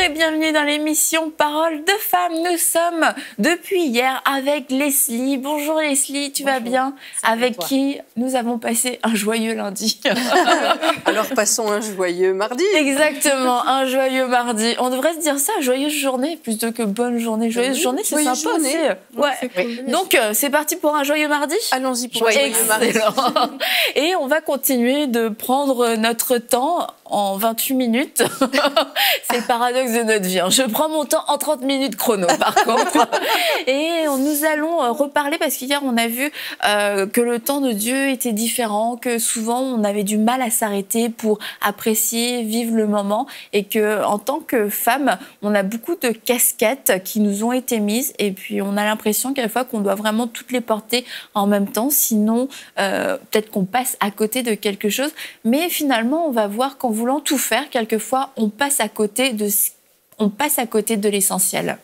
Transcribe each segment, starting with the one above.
et bienvenue dans l'émission Parole de femmes. Nous sommes depuis hier avec Leslie. Bonjour Leslie, tu vas bien? Avec qui nous avons passé un joyeux lundi. Alors passons un joyeux mardi. Exactement, un joyeux mardi. On devrait se dire ça, joyeuse journée plutôt que bonne journée. Joyeuse journée, c'est sympa journée. aussi. Ouais. Cool. Donc c'est parti pour un joyeux mardi. Allons-y pour un joyeux mardi. Et on va continuer de prendre notre temps en 28 minutes. C'est le paradoxe de notre vie. Je prends mon temps en 30 minutes chrono, par contre. Et nous allons reparler, parce qu'hier, on a vu que le temps de Dieu était différent, que souvent, on avait du mal à s'arrêter pour apprécier, vivre le moment, et qu'en tant que femme, on a beaucoup de casquettes qui nous ont été mises, et puis on a l'impression quelquefois qu'on doit vraiment toutes les porter en même temps, sinon peut-être qu'on passe à côté de quelque chose. Mais finalement, on va voir qu'en voulant tout faire, quelquefois, on passe à côté de l'essentiel.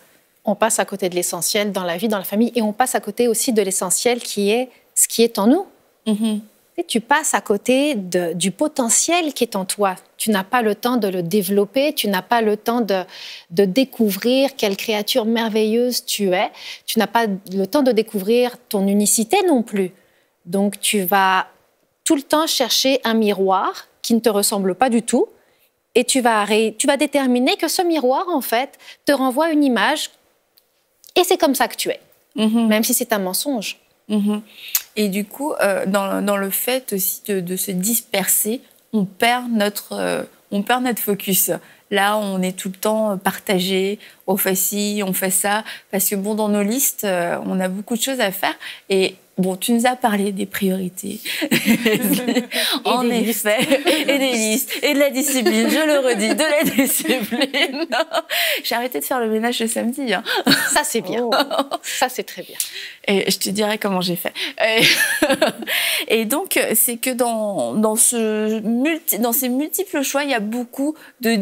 On passe à côté de l'essentiel dans la vie, dans la famille, et on passe à côté aussi de l'essentiel qui est ce qui est en nous. Mm-hmm. Et tu passes à côté du potentiel qui est en toi. Tu n'as pas le temps de le développer, tu n'as pas le temps de découvrir quelle créature merveilleuse tu es, tu n'as pas le temps de découvrir ton unicité non plus. Donc tu vas tout le temps chercher un miroir qui ne te ressemble pas du tout, et tu vas déterminer que ce miroir, en fait, te renvoie une image, et c'est comme ça que tu es, même si c'est un mensonge. Et du coup, dans le fait aussi de se disperser, on perd notre focus. Là, on est tout le temps partagé, on fait ci, on fait ça, parce que bon, dans nos listes, on a beaucoup de choses à faire. Et bon, tu nous as parlé des priorités, en effet, et des listes, et de la discipline, je le redis, de la discipline. J'ai arrêté de faire le ménage le samedi. Hein. Ça, c'est bien. Oh. Ça, c'est très bien. Et je te dirai comment j'ai fait. Et donc, c'est que dans ces multiples choix, il y a beaucoup de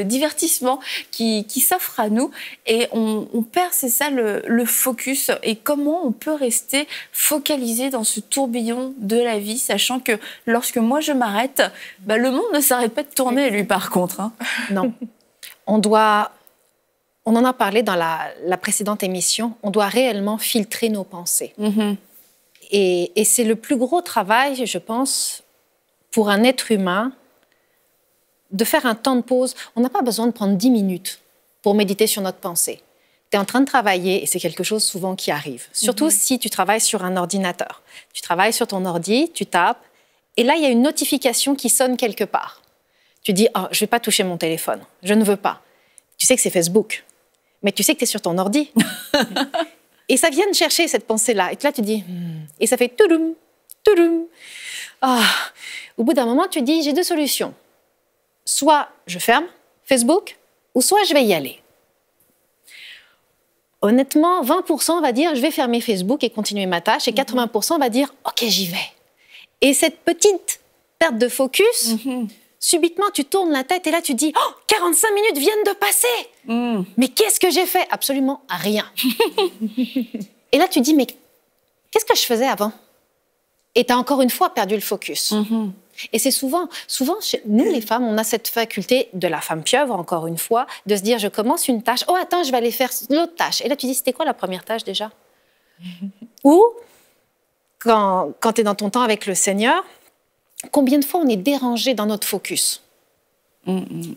divertissement qui s'offre à nous. Et on perd, c'est ça, le focus. Et comment on peut rester focalisé dans ce tourbillon de la vie, sachant que lorsque moi je m'arrête, le monde ne s'arrête pas de tourner, lui, par contre. Hein. Non. On en a parlé dans la précédente émission, on doit réellement filtrer nos pensées. Et c'est le plus gros travail, je pense, pour un être humain, de faire un temps de pause. On n'a pas besoin de prendre 10 minutes pour méditer sur notre pensée. Tu es en train de travailler, et c'est quelque chose souvent qui arrive. Surtout si tu travailles sur un ordinateur. Tu travailles sur ton ordi, tu tapes, et là, il y a une notification qui sonne quelque part. Tu dis, oh, je ne vais pas toucher mon téléphone, je ne veux pas. Tu sais que c'est Facebook, mais tu sais que tu es sur ton ordi. Et ça vient de chercher cette pensée-là. Et là, tu dis, et ça fait toudoum, toudoum. Ah. Au bout d'un moment, tu dis, j'ai deux solutions. Soit je ferme Facebook, ou soit je vais y aller. Honnêtement, 20% va dire, je vais fermer Facebook et continuer ma tâche, et 80% va dire, OK, j'y vais. Et cette petite perte de focus, subitement, tu tournes la tête et là, tu dis, oh, 45 minutes viennent de passer. Mais qu'est-ce que j'ai fait? Absolument rien. Et là, tu dis, mais qu'est-ce que je faisais avant? Et tu as encore une fois perdu le focus. Et c'est souvent, nous les femmes, on a cette faculté de la femme pieuvre, encore une fois, de se dire, je commence une tâche, oh attends, je vais aller faire l'autre tâche. Et là, tu dis, c'était quoi la première tâche déjà? Ou, quand tu es dans ton temps avec le Seigneur, combien de fois on est dérangé dans notre focus?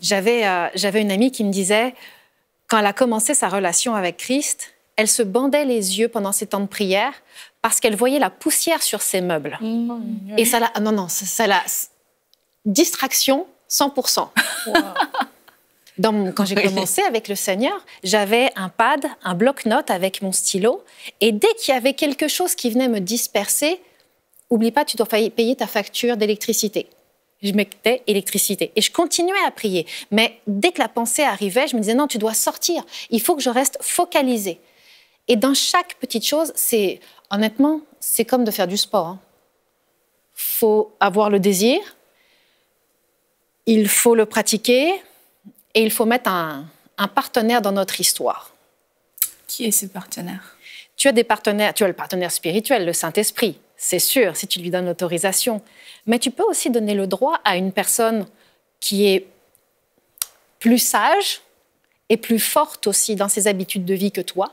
J'avais une amie qui me disait, quand elle a commencé sa relation avec Christ, elle se bandait les yeux pendant ses temps de prière parce qu'elle voyait la poussière sur ses meubles. Et ça l'a... Distraction 100%. Wow. Quand j'ai commencé avec le Seigneur, j'avais un pad, un bloc-notes avec mon stylo. Et dès qu'il y avait quelque chose qui venait me disperser, oublie pas, tu dois payer ta facture d'électricité. Je mettais électricité. Et je continuais à prier. Mais dès que la pensée arrivait, je me disais, non, tu dois sortir. Il faut que je reste focalisée. Et dans chaque petite chose, honnêtement, c'est comme de faire du sport. Il faut avoir le désir, il faut le pratiquer et il faut mettre un partenaire dans notre histoire. Qui est ce partenaire? Tu as des partenaires, tu as le partenaire spirituel, le Saint-Esprit, c'est sûr, si tu lui donnes l'autorisation. Mais tu peux aussi donner le droit à une personne qui est plus sage et plus forte aussi dans ses habitudes de vie que toi,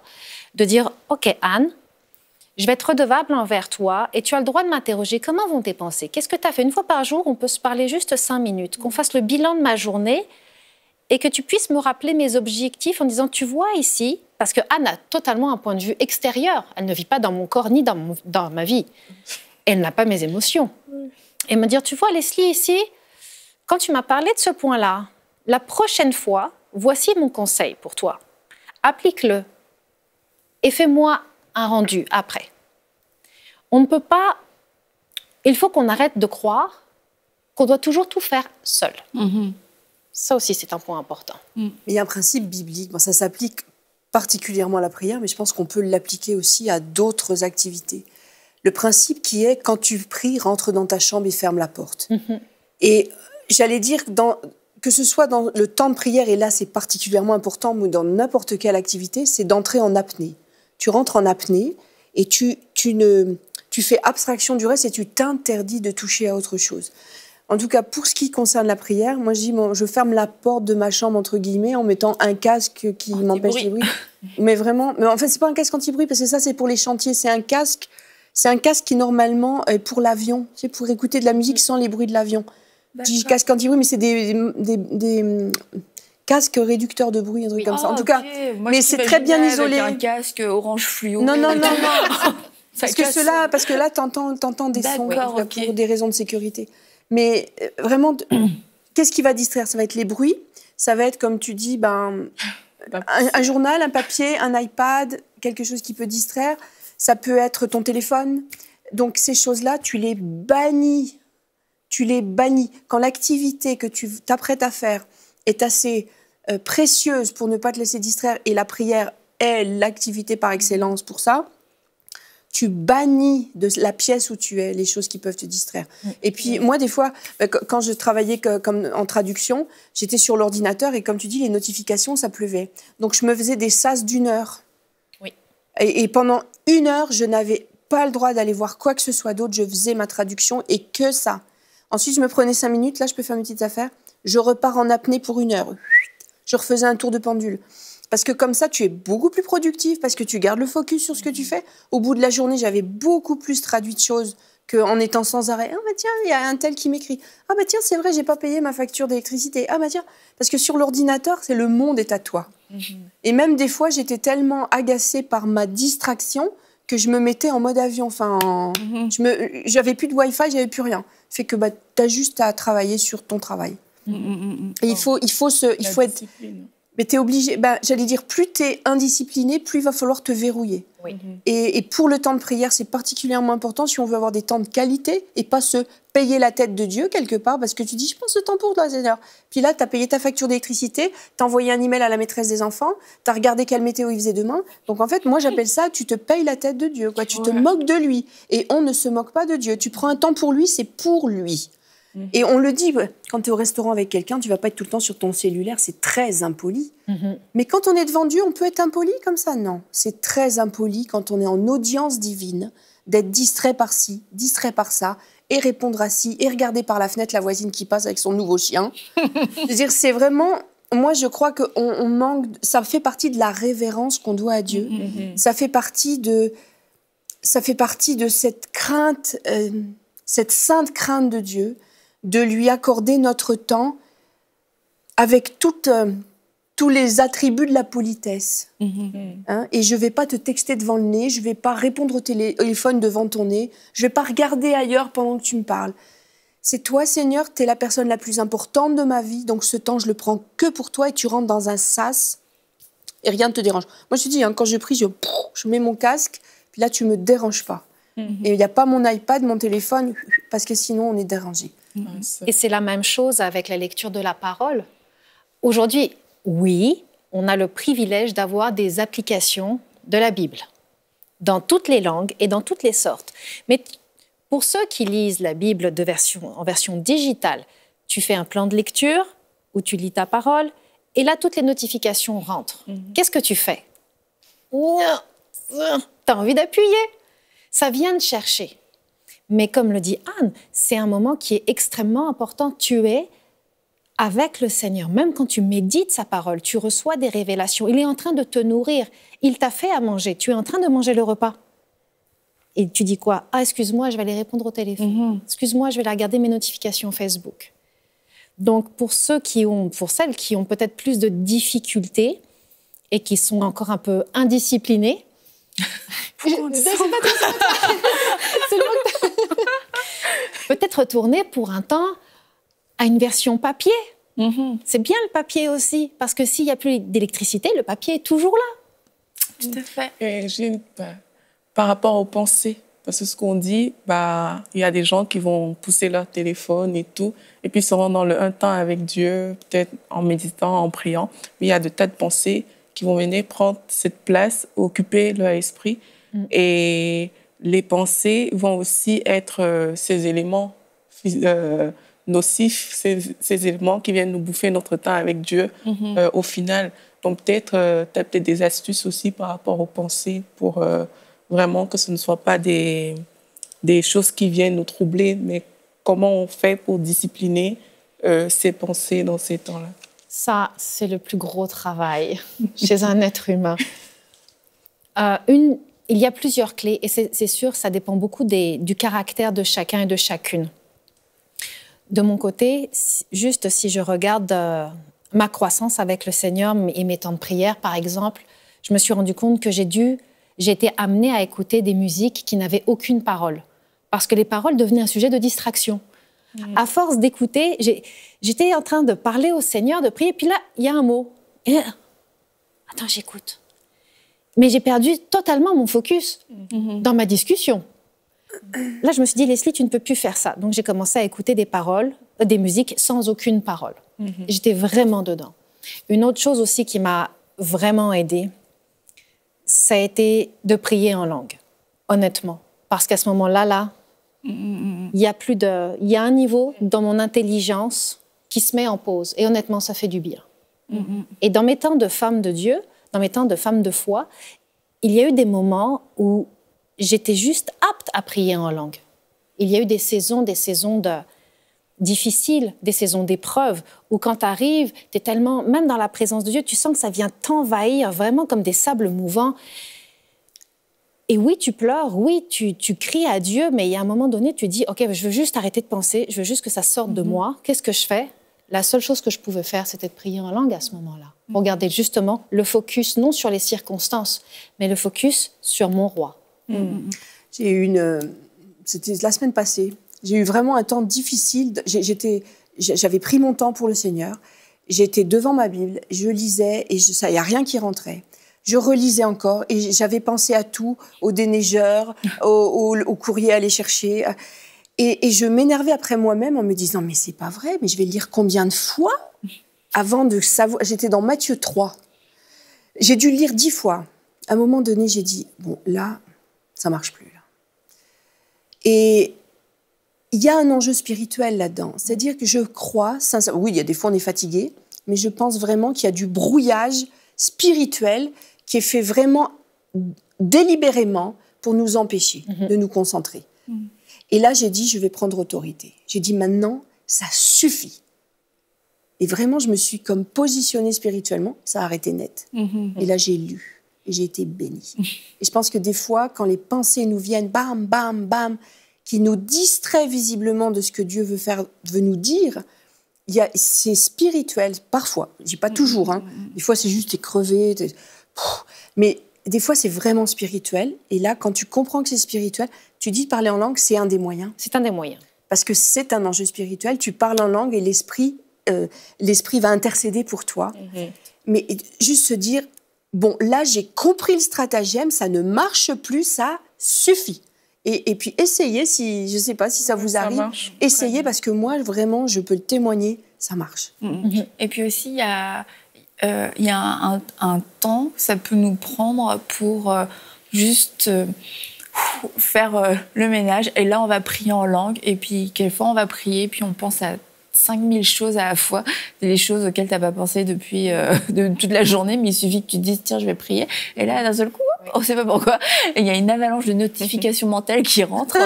de dire « Ok, Anne, je vais être redevable envers toi et tu as le droit de m'interroger. Comment vont tes pensées? Qu'est-ce que tu as fait? Une fois par jour, on peut se parler juste 5 minutes, qu'on fasse le bilan de ma journée et que tu puisses me rappeler mes objectifs en disant, tu vois ici, parce que Anne a totalement un point de vue extérieur. Elle ne vit pas dans mon corps ni dans ma vie. Elle n'a pas mes émotions. Et me dire, tu vois Leslie ici, quand tu m'as parlé de ce point-là, la prochaine fois, voici mon conseil pour toi. Applique-le et fais-moi un rendu après. On ne peut pas... Il faut qu'on arrête de croire qu'on doit toujours tout faire seul. Ça aussi, c'est un point important. Il y a un principe biblique, bon, ça s'applique particulièrement à la prière, mais je pense qu'on peut l'appliquer aussi à d'autres activités. Le principe qui est, quand tu pries, rentre dans ta chambre et ferme la porte. Et j'allais dire, que ce soit dans le temps de prière, et là c'est particulièrement important, ou dans n'importe quelle activité, c'est d'entrer en apnée. Tu rentres en apnée et tu fais abstraction du reste et tu t'interdis de toucher à autre chose. En tout cas, pour ce qui concerne la prière, moi je dis, je ferme la porte de ma chambre, entre guillemets, en mettant un casque qui m'empêche les bruits. Mais vraiment, mais en fait, c'est pas un casque anti-bruit, parce que ça, c'est pour les chantiers. C'est un casque qui, normalement, est pour l'avion. C'est pour écouter de la musique sans les bruits de l'avion. Je dis casque anti-bruit, mais c'est des casque réducteur de bruit, un truc comme ça. En tout cas, moi, mais c'est très bien isolé. Avec un casque orange fluo. Non. Parce que là, t'entends des sons pour des raisons de sécurité. Mais vraiment, qu'est-ce qui va distraire? Ça va être les bruits. Ça va être, comme tu dis, un journal, un papier, un iPad, quelque chose qui peut distraire. Ça peut être ton téléphone. Donc ces choses-là, tu les bannis. Quand l'activité que tu t'apprêtes à faire est assez précieuse pour ne pas te laisser distraire, et la prière est l'activité par excellence pour ça, tu bannis de la pièce où tu es les choses qui peuvent te distraire. Et puis moi, des fois, quand je travaillais comme en traduction, j'étais sur l'ordinateur et comme tu dis, les notifications, ça pleuvait. Donc je me faisais des sas d'1 heure. Oui. Et pendant 1 heure, je n'avais pas le droit d'aller voir quoi que ce soit d'autre. Je faisais ma traduction et que ça. Ensuite, je me prenais 5 minutes. Là, je peux faire mes petites affaires. Je repars en apnée pour 1 heure. Je refaisais un tour de pendule. Parce que comme ça, tu es beaucoup plus productif, parce que tu gardes le focus sur ce que tu fais. Au bout de la journée, j'avais beaucoup plus traduit de choses qu'en étant sans arrêt. Ah bah tiens, il y a un tel qui m'écrit. Ah bah tiens, c'est vrai, j'ai pas payé ma facture d'électricité. Ah bah tiens, parce que sur l'ordinateur, c'est le monde est à toi. Et même des fois, j'étais tellement agacée par ma distraction que je me mettais en mode avion. Enfin, j'avais plus de Wi-Fi, j'avais plus rien. Fait que t'as juste à travailler sur ton travail. Et il faut être... Mais t'es obligé, j'allais dire, plus t'es indiscipliné, plus il va falloir te verrouiller. Oui. Et pour le temps de prière, c'est particulièrement important si on veut avoir des temps de qualité et pas se payer la tête de Dieu quelque part, parce que tu dis, je prends ce temps pour toi, Seigneur. Puis là, t'as payé ta facture d'électricité, t'as envoyé un email à la maîtresse des enfants, t'as regardé quelle météo il faisait demain. Donc en fait, moi j'appelle ça, tu te payes la tête de Dieu, quoi. Tu te moques de lui. Et on ne se moque pas de Dieu. Tu prends un temps pour lui, c'est pour lui. Et on le dit, quand tu es au restaurant avec quelqu'un, tu vas pas être tout le temps sur ton cellulaire, c'est très impoli. Mais quand on est devant Dieu, on peut être impoli comme ça? Non, c'est très impoli quand on est en audience divine, d'être distrait par ci, distrait par ça, et répondre à ci, et regarder par la fenêtre la voisine qui passe avec son nouveau chien. C'est-à-dire, c'est vraiment... Moi, je crois qu'on manque... Ça fait partie de la révérence qu'on doit à Dieu. Ça fait partie de cette crainte, cette sainte crainte de Dieu, de lui accorder notre temps avec tous les attributs de la politesse. Et je ne vais pas te texter devant le nez, je ne vais pas répondre au téléphone devant ton nez, je ne vais pas regarder ailleurs pendant que tu me parles. C'est toi, Seigneur, tu es la personne la plus importante de ma vie, donc ce temps, je le prends que pour toi, et tu rentres dans un sas et rien ne te dérange. Moi, je te dis, quand je prie, je mets mon casque, puis là, tu ne me déranges pas. Et il n'y a pas mon iPad, mon téléphone, parce que sinon, on est dérangé. Et c'est la même chose avec la lecture de la parole. Aujourd'hui, oui, on a le privilège d'avoir des applications de la Bible dans toutes les langues et dans toutes les sortes. Mais pour ceux qui lisent la Bible en version digitale, tu fais un plan de lecture où tu lis ta parole et là, toutes les notifications rentrent. Qu'est-ce que tu fais? Tu as envie d'appuyer. Ça vient de chercher. Mais comme le dit Anne, c'est un moment qui est extrêmement important. Tu es avec le Seigneur, même quand tu médites sa parole, tu reçois des révélations. Il est en train de te nourrir. Il t'a fait à manger. Tu es en train de manger le repas. Et tu dis quoi? Ah, excuse-moi, je vais aller répondre au téléphone. Excuse-moi, je vais aller regarder mes notifications Facebook. Donc, pour celles qui ont peut-être plus de difficultés et qui sont encore un peu indisciplinés, peut-être retourner pour un temps à une version papier. C'est bien le papier aussi, parce que s'il n'y a plus d'électricité, le papier est toujours là. Tout à fait. Et par rapport aux pensées, parce que ce qu'on dit, il y a des gens qui vont pousser leur téléphone et tout, et puis seront dans un temps avec Dieu, peut-être en méditant, en priant. Mais il y a de tas de pensées qui vont venir prendre cette place, occuper leur esprit. Et les pensées vont aussi être ces éléments nocifs, ces éléments qui viennent nous bouffer notre temps avec Dieu au final. Donc peut-être, tu as peut-être des astuces aussi par rapport aux pensées pour vraiment que ce ne soit pas des choses qui viennent nous troubler, mais comment on fait pour discipliner ces pensées dans ces temps-là? Ça, c'est le plus gros travail chez un être humain. Il y a plusieurs clés, et c'est sûr, ça dépend beaucoup du caractère de chacun et de chacune. De mon côté, juste si je regarde ma croissance avec le Seigneur et mes temps de prière, par exemple, je me suis rendu compte que j'ai été amenée à écouter des musiques qui n'avaient aucune parole, parce que les paroles devenaient un sujet de distraction. À force d'écouter, j'étais en train de parler au Seigneur, de prier, puis là, il y a un mot. Et là, attends, j'écoute. Mais j'ai perdu totalement mon focus dans ma discussion. Là, je me suis dit, Leslie, tu ne peux plus faire ça. Donc, j'ai commencé à écouter des musiques sans aucune parole. J'étais vraiment dedans. Une autre chose aussi qui m'a vraiment aidée, ça a été de prier en langue, honnêtement. Parce qu'à ce moment-là, il y a un niveau dans mon intelligence qui se met en pause. Et honnêtement, ça fait du bien. Et dans mes temps de femme de Dieu, dans mes temps de femme de foi, il y a eu des moments où j'étais juste apte à prier en langue. Il y a eu des saisons difficiles, des saisons d'épreuves, où quand tu arrives, tu es tellement, même dans la présence de Dieu, tu sens que ça vient t'envahir, vraiment comme des sables mouvants. Et oui, tu pleures, oui, tu cries à Dieu, mais il y a un moment donné, tu dis, OK, je veux juste arrêter de penser, je veux juste que ça sorte de moi. Qu'est-ce que je fais? La seule chose que je pouvais faire, c'était de prier en langue à ce moment-là. Pour garder justement le focus, non sur les circonstances, mais le focus sur mon roi. J'ai eu c'était la semaine passée, j'ai eu vraiment un temps difficile. J'avais pris mon temps pour le Seigneur. J'étais devant ma Bible, je lisais et il n'y a rien qui rentrait. Je relisais encore et j'avais pensé à tout, au déneigeur, au courrier à aller chercher. Et je m'énervais après moi-même en me disant « Mais c'est pas vrai, mais je vais lire combien de fois ?» Avant de savoir... J'étais dans Matthieu 3. J'ai dû le lire 10 fois. À un moment donné, j'ai dit « Bon, là, ça marche plus. » Et il y a un enjeu spirituel là-dedans. C'est-à-dire que je crois... Oui, il y a des fois, on est fatigué, mais je pense vraiment qu'il y a du brouillage spirituel qui est fait vraiment délibérément pour nous empêcher de nous concentrer. Et là, j'ai dit, je vais prendre autorité. J'ai dit, maintenant, ça suffit. Et vraiment, je me suis comme positionnée spirituellement, ça a arrêté net. Et là, j'ai lu et j'ai été bénie. Et je pense que des fois, quand les pensées nous viennent, bam, bam, bam, qui nous distraient visiblement de ce que Dieu veut nous dire, c'est spirituel, parfois. Je dis pas toujours, hein. Des fois, c'est juste, t'es crevé. Mais des fois, c'est vraiment spirituel. Et là, quand tu comprends que c'est spirituel, tu dis de parler en langue, c'est un des moyens. C'est un des moyens. Parce que c'est un enjeu spirituel. Tu parles en langue et l'esprit va intercéder pour toi. Mais juste se dire, bon, là, j'ai compris le stratagème, ça ne marche plus, ça suffit. Et puis, essayez, je ne sais pas si ça vous arrive, essayez, parce que moi, vraiment, je peux le témoigner, ça marche. Et puis aussi, il y a un temps, ça peut nous prendre pour juste faire le ménage. Et là, on va prier en langue. Et puis, quelquefois, on va prier, puis on pense à 5000 choses à la fois, des choses auxquelles tu n'as pas pensé depuis toute la journée, mais il suffit que tu te dises, tiens, je vais prier. Et là, d'un seul coup, on ne sait pas pourquoi. Il y a une avalanche de notifications mentales qui rentrent.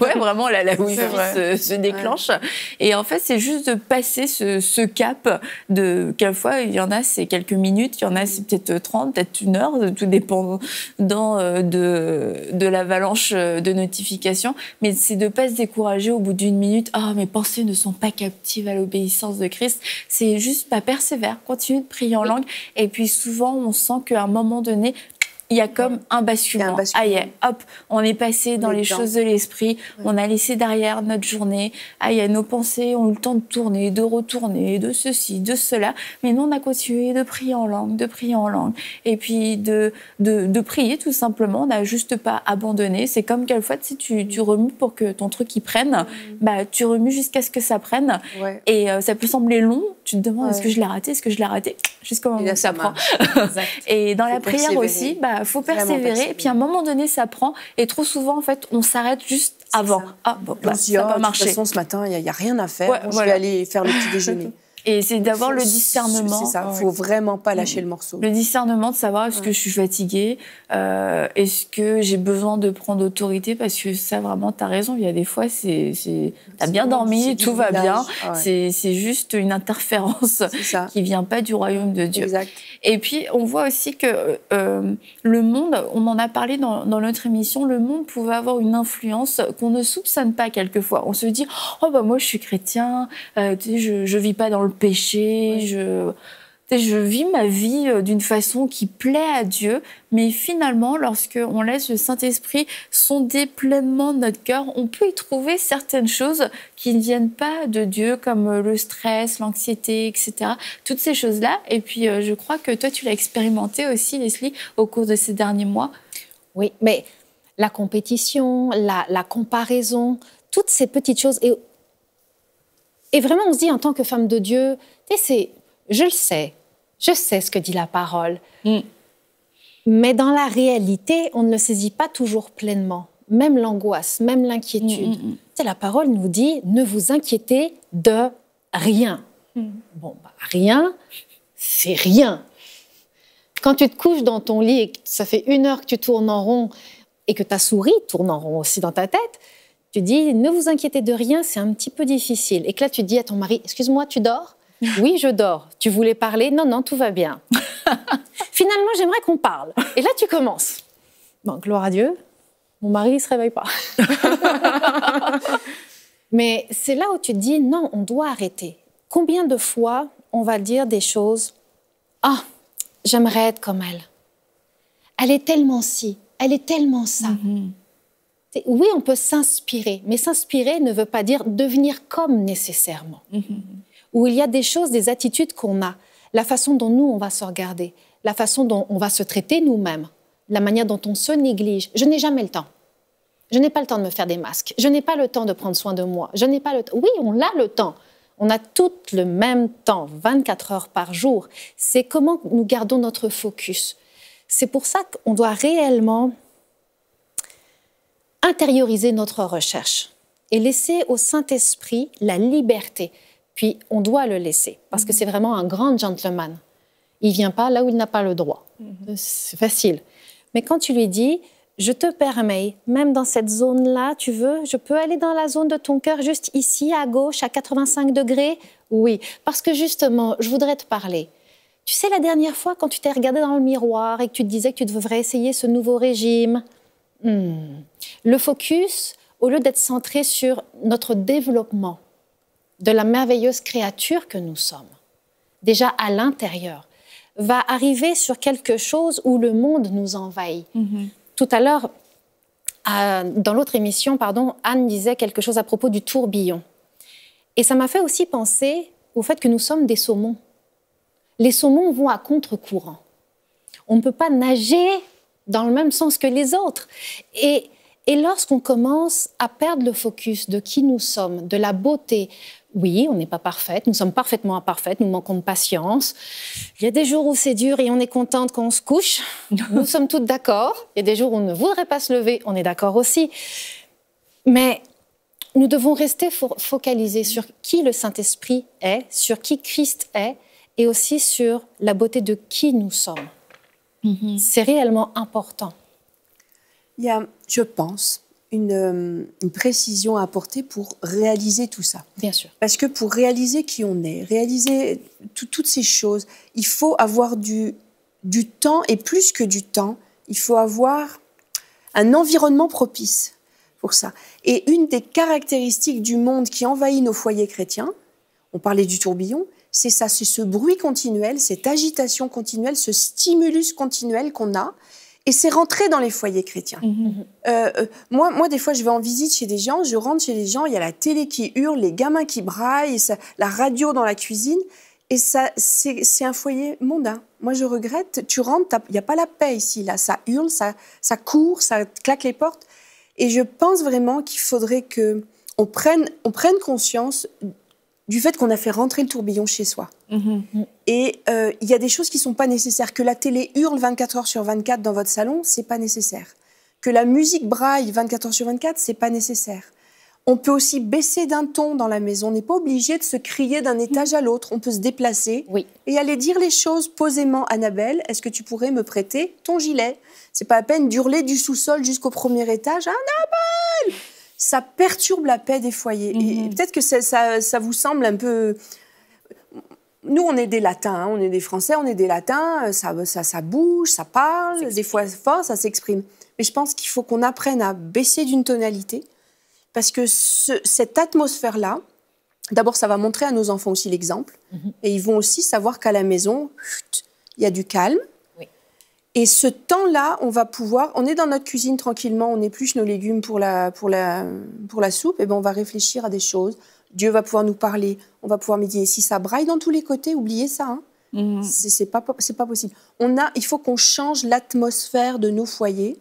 Ouais, vraiment, la Wi-Fi se déclenche. Ouais. Et en fait, c'est juste de passer ce cap de... Quelquefois, il y en a, c'est quelques minutes, il y en a, c'est peut-être 30, peut-être 1 heure, tout dépend de l'avalanche de notifications. Mais c'est de ne pas se décourager au bout d'1 minute. « Ah, mes pensées ne sont pas captives à l'obéissance de Christ. » C'est juste, persévère, continue de prier en langue. Et puis souvent, on sent qu'à un moment donné, il y a comme un basculement. Ah, hop, on est passé dans les choses de l'esprit, on a laissé derrière notre journée. Ah, il y a nos pensées ont eu le temps de tourner, de retourner, de ceci, de cela. Mais nous, on a continué de prier en langue, de prier en langue. Et puis de prier tout simplement. On n'a juste pas abandonné. C'est comme quelquefois, tu remues pour que ton truc y prenne. Tu remues jusqu'à ce que ça prenne. Ouais. Et ça peut sembler long. Tu te demandes, est-ce que je l'ai raté? Est-ce que je l'ai raté? Jusqu'au moment où ça prend. Et dans la prière aussi, faut persévérer. Et puis à un moment donné, ça prend. Et trop souvent, en fait, on s'arrête juste avant. Ah, bon, ça va marcher. De toute façon, ce matin, il n'y a rien à faire. Je vais aller faire le petit déjeuner. Et c'est d'avoir le discernement. C'est ça, il ne faut vraiment pas lâcher le morceau. Le discernement de savoir est-ce que je suis fatiguée, est-ce que j'ai besoin de prendre autorité, parce que ça, vraiment, tu as raison, il y a des fois, t'as bien dormi, tout va bien, c'est juste une interférence qui ne vient pas du royaume de Dieu. Exact. Et puis, on voit aussi que le monde, on en a parlé dans notre émission, le monde pouvait avoir une influence qu'on ne soupçonne pas quelquefois. On se dit, moi, je suis chrétien, je vis pas dans le péché, je vis ma vie d'une façon qui plaît à Dieu, mais finalement, lorsqu'on laisse le Saint-Esprit sonder pleinement notre cœur, on peut y trouver certaines choses qui ne viennent pas de Dieu, comme le stress, l'anxiété, etc. Toutes ces choses-là. Et puis, je crois que toi, tu l'as expérimenté aussi, Leslie, au cours de ces derniers mois. Oui, mais la compétition, la comparaison, toutes ces petites choses... Et vraiment, on se dit, en tant que femme de Dieu, je sais ce que dit la parole. Mais dans la réalité, on ne le saisit pas toujours pleinement. Même l'angoisse, même l'inquiétude. La parole nous dit, ne vous inquiétez de rien. Bon, rien, c'est rien. Quand tu te couches dans ton lit et que ça fait 1 heure que tu tournes en rond et que ta souris tourne en rond aussi dans ta tête, tu dis, ne vous inquiétez de rien, c'est un petit peu difficile. Et que là, tu dis à ton mari, excuse-moi, tu dors? Oui, je dors. Tu voulais parler? Non, tout va bien. Finalement, j'aimerais qu'on parle. Et là, tu commences. Bon, gloire à Dieu, mon mari ne se réveille pas. Mais c'est là où tu te dis, non, on doit arrêter. Combien de fois on va dire des choses, j'aimerais être comme elle. Elle est tellement ci, elle est tellement ça. Oui, on peut s'inspirer, mais s'inspirer ne veut pas dire devenir comme nécessairement. Où il y a des choses, des attitudes qu'on a, la façon dont nous, on va se regarder, la façon dont on va se traiter nous-mêmes, la manière dont on se néglige. Je n'ai jamais le temps. Je n'ai pas le temps de me faire des masques. Je n'ai pas le temps de prendre soin de moi. Je n'ai pas le temps. Oui, on a le temps. On a tout le même temps, 24 heures par jour. C'est comment nous gardons notre focus. C'est pour ça qu'on doit réellement intérioriser notre recherche et laisser au Saint-Esprit la liberté. Puis, on doit le laisser, parce que c'est vraiment un grand gentleman. Il ne vient pas là où il n'a pas le droit. C'est facile. Mais quand tu lui dis, je te permets, même dans cette zone-là, tu veux, je peux aller dans la zone de ton cœur, juste ici, à gauche, à 85 degrés? Oui, parce que justement, je voudrais te parler. Tu sais, la dernière fois, quand tu t'es regardé dans le miroir et que tu te disais que tu devrais essayer ce nouveau régime, le focus, au lieu d'être centré sur notre développement de la merveilleuse créature que nous sommes, déjà à l'intérieur, va arriver sur quelque chose où le monde nous envahit. Tout à l'heure, dans l'autre émission, Anne disait quelque chose à propos du tourbillon. Et ça m'a fait aussi penser au fait que nous sommes des saumons. Les saumons vont à contre-courant. On ne peut pas nager dans le même sens que les autres. Et lorsqu'on commence à perdre le focus de qui nous sommes, de la beauté, oui, on n'est pas parfaite, nous sommes parfaitement imparfaites, nous manquons de patience. Il y a des jours où c'est dur et on est contente quand on se couche. Nous sommes toutes d'accord. Il y a des jours où on ne voudrait pas se lever, on est d'accord aussi. Mais nous devons rester focalisés sur qui le Saint-Esprit est, sur qui Christ est, et aussi sur la beauté de qui nous sommes. C'est réellement important. Il y a, je pense, une précision à apporter pour réaliser tout ça. Bien sûr. Parce que pour réaliser qui on est, réaliser toutes ces choses, il faut avoir du temps, et plus que du temps, il faut avoir un environnement propice pour ça. Et une des caractéristiques du monde qui envahit nos foyers chrétiens, on parlait du tourbillon, c'est ça, c'est ce bruit continuel, cette agitation continuelle, ce stimulus continuel qu'on a, et c'est rentré dans les foyers chrétiens. Moi, des fois, je vais en visite chez des gens, je rentre chez les gens, il y a la télé qui hurle, les gamins qui braillent, la radio dans la cuisine, et ça, c'est un foyer mondain. Moi, je regrette, tu rentres, il n'y a pas la paix ici, là, ça hurle, ça court, ça claque les portes, et je pense vraiment qu'il faudrait qu'on prenne conscience du fait qu'on a fait rentrer le tourbillon chez soi. Et il y a des choses qui ne sont pas nécessaires. Que la télé hurle 24 heures sur 24 dans votre salon, ce n'est pas nécessaire. Que la musique braille 24 heures sur 24, ce n'est pas nécessaire. On peut aussi baisser d'un ton dans la maison. On n'est pas obligé de se crier d'un étage à l'autre. On peut se déplacer et aller dire les choses posément. Annabelle, est-ce que tu pourrais me prêter ton gilet? Ce n'est pas la peine d'hurler du sous-sol jusqu'au premier étage. Annabelle! Ça perturbe la paix des foyers. Et peut-être que ça vous semble un peu... Nous, on est des latins, hein, on est des Français, on est des latins, ça bouge, ça parle, des fois fort, ça s'exprime. Mais je pense qu'il faut qu'on apprenne à baisser d'une tonalité, parce que cette atmosphère-là, d'abord, ça va montrer à nos enfants aussi l'exemple, et ils vont aussi savoir qu'à la maison, il y a du calme. Et ce temps-là, on est dans notre cuisine tranquillement, on épluche nos légumes pour la soupe, et ben on va réfléchir à des choses. Dieu va pouvoir nous parler, on va pouvoir méditer. Si ça braille dans tous les côtés, oubliez ça. Hein. C'est pas possible. Il faut qu'on change l'atmosphère de nos foyers,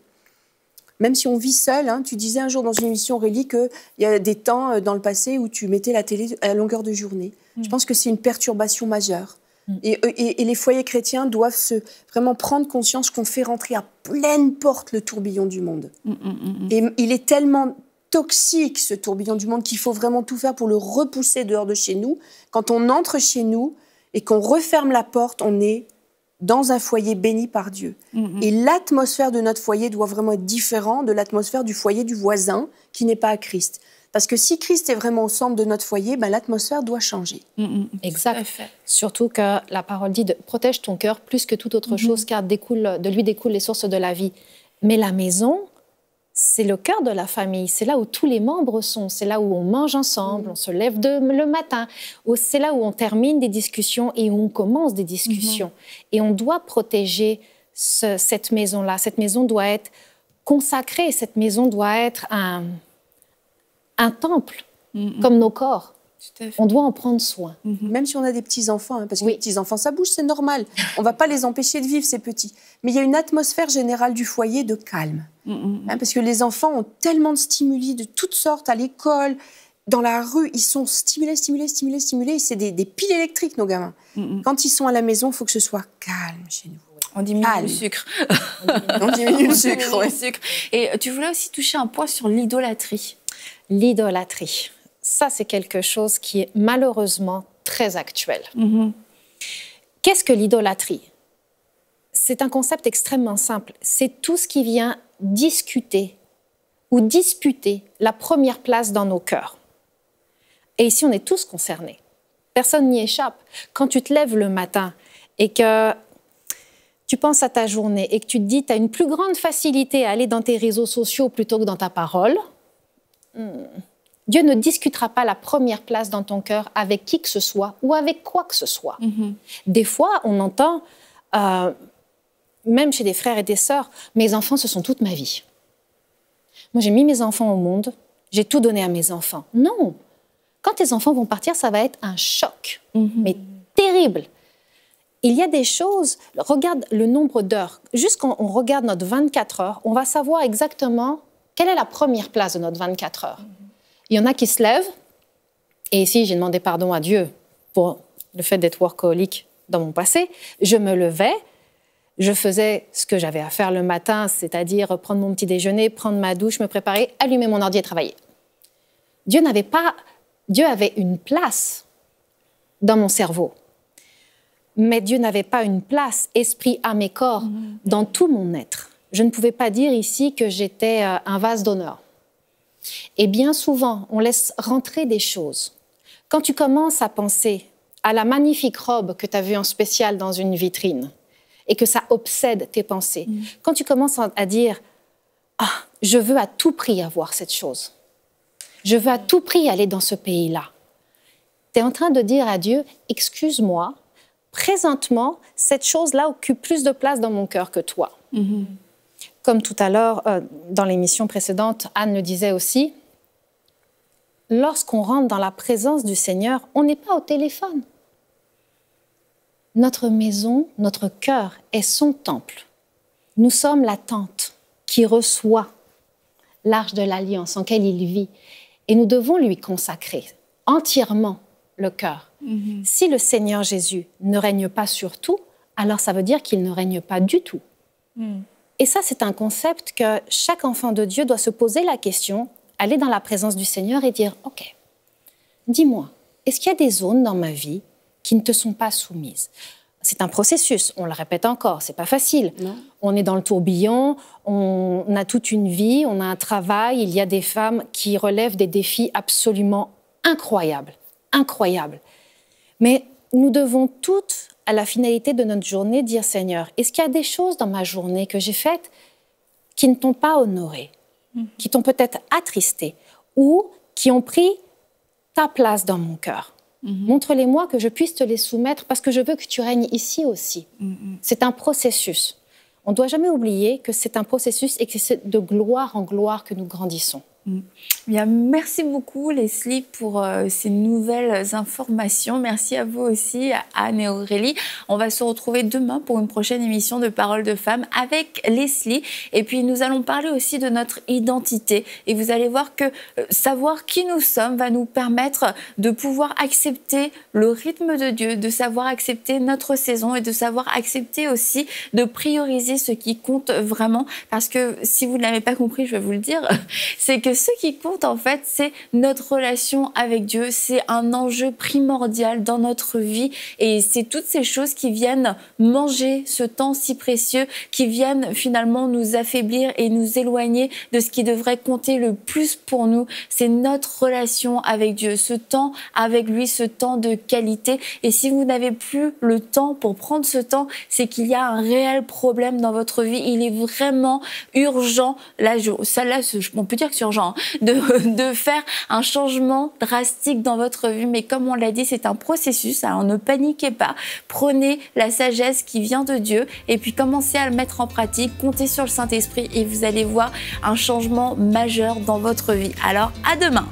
même si on vit seul. Hein. Tu disais un jour dans une émission, Aurélie, qu'il y a des temps dans le passé où tu mettais la télé à longueur de journée. Je pense que c'est une perturbation majeure. Et les foyers chrétiens doivent vraiment prendre conscience qu'on fait rentrer à pleine porte le tourbillon du monde. Et il est tellement toxique, ce tourbillon du monde, qu'il faut vraiment tout faire pour le repousser dehors de chez nous. Quand on entre chez nous et qu'on referme la porte, on est dans un foyer béni par Dieu. Et l'atmosphère de notre foyer doit vraiment être différente de l'atmosphère du foyer du voisin qui n'est pas à Christ. Parce que si Christ est vraiment au centre de notre foyer, ben, l'atmosphère doit changer. Exact. Surtout que la parole dit protège ton cœur plus que toute autre chose, car de lui découlent les sources de la vie. Mais la maison, c'est le cœur de la famille. C'est là où tous les membres sont. C'est là où on mange ensemble, on se lève le matin. C'est là où on termine des discussions et où on commence des discussions. Et on doit protéger cette maison-là. Cette maison doit être consacrée. Cette maison doit être un temple, comme nos corps. On doit en prendre soin. Même si on a des petits-enfants, hein, parce que les petits-enfants, ça bouge, c'est normal. On ne va pas les empêcher de vivre, ces petits. Mais il y a une atmosphère générale du foyer de calme. Hein, parce que les enfants ont tellement de stimuli de toutes sortes, à l'école, dans la rue, ils sont stimulés. C'est des piles électriques, nos gamins. Quand ils sont à la maison, il faut que ce soit calme chez nous. On diminue le sucre. On diminue le sucre. Et tu voulais aussi toucher un point sur l'idolâtrie. L'idolâtrie, ça c'est quelque chose qui est malheureusement très actuel. Qu'est-ce que l'idolâtrie? C'est un concept extrêmement simple. C'est tout ce qui vient discuter ou disputer la première place dans nos cœurs. Et ici, on est tous concernés. Personne n'y échappe. Quand tu te lèves le matin et que tu penses à ta journée et que tu te dis que tu as une plus grande facilité à aller dans tes réseaux sociaux plutôt que dans ta parole, Dieu ne discutera pas la première place dans ton cœur avec qui que ce soit ou avec quoi que ce soit. Des fois, on entend, même chez des frères et des sœurs, mes enfants, ce sont toute ma vie. Moi, j'ai mis mes enfants au monde, j'ai tout donné à mes enfants. Non. Quand tes enfants vont partir, ça va être un choc, mais terrible. Il y a des choses, regarde le nombre d'heures. Juste quand on regarde notre 24 heures, on va savoir exactement quelle est la première place de notre 24 heures. Il y en a qui se lèvent, et ici, j'ai demandé pardon à Dieu pour le fait d'être workaholic dans mon passé. Je me levais, je faisais ce que j'avais à faire le matin, c'est-à-dire prendre mon petit déjeuner, prendre ma douche, me préparer, allumer mon ordi et travailler. Dieu avait une place dans mon cerveau. Mais Dieu n'avait pas une place, esprit, âme et corps, dans tout mon être. Je ne pouvais pas dire ici que j'étais un vase d'honneur. Et bien souvent, on laisse rentrer des choses. Quand tu commences à penser à la magnifique robe que tu as vue en spécial dans une vitrine et que ça obsède tes pensées, quand tu commences à dire « Ah, je veux à tout prix avoir cette chose. Je veux à tout prix aller dans ce pays-là. » Tu es en train de dire à Dieu « Excuse-moi, présentement, cette chose-là occupe plus de place dans mon cœur que toi. Comme tout à l'heure, dans l'émission précédente, Anne le disait aussi, lorsqu'on rentre dans la présence du Seigneur, on n'est pas au téléphone. Notre maison, notre cœur est son temple. Nous sommes la tente qui reçoit l'arche de l'alliance en laquelle il vit. Et nous devons lui consacrer entièrement le cœur. Si le Seigneur Jésus ne règne pas sur tout, alors ça veut dire qu'il ne règne pas du tout. Et ça, c'est un concept que chaque enfant de Dieu doit se poser la question, aller dans la présence du Seigneur et dire « Ok, dis-moi, est-ce qu'il y a des zones dans ma vie qui ne te sont pas soumises ?» C'est un processus, on le répète encore, c'est pas facile. Non. On est dans le tourbillon, on a toute une vie, on a un travail, il y a des femmes qui relèvent des défis absolument incroyables, incroyables. Mais nous devons toutes, à la finalité de notre journée, dire « Seigneur, est-ce qu'il y a des choses dans ma journée que j'ai faites qui ne t'ont pas honorée, qui t'ont peut-être attristée ou qui ont pris ta place dans mon cœur ? Montre-les-moi que je puisse te les soumettre parce que je veux que tu règnes ici aussi. » C'est un processus. On ne doit jamais oublier que c'est un processus et que c'est de gloire en gloire que nous grandissons. Bien, merci beaucoup Leslie pour ces nouvelles informations. Merci à vous aussi, à Anne et Aurélie. On va se retrouver demain pour une prochaine émission de Paroles de Femmes avec Leslie. Et puis nous allons parler aussi de notre identité. Et vous allez voir que savoir qui nous sommes va nous permettre de pouvoir accepter le rythme de Dieu, de savoir accepter notre saison et de savoir accepter aussi de prioriser ce qui compte vraiment. Parce que si vous ne l'avez pas compris, je vais vous le dire, c'est que ce qui compte, en fait, c'est notre relation avec Dieu. C'est un enjeu primordial dans notre vie. Et c'est toutes ces choses qui viennent manger ce temps si précieux, qui viennent finalement nous affaiblir et nous éloigner de ce qui devrait compter le plus pour nous. C'est notre relation avec Dieu, ce temps avec lui, ce temps de qualité. Et si vous n'avez plus le temps pour prendre ce temps, c'est qu'il y a un réel problème dans votre vie. Il est vraiment urgent, là, on peut dire que c'est urgent, de faire un changement drastique dans votre vie. Mais comme on l'a dit, c'est un processus. Alors ne paniquez pas. Prenez la sagesse qui vient de Dieu et puis commencez à le mettre en pratique. Comptez sur le Saint-Esprit et vous allez voir un changement majeur dans votre vie. Alors à demain.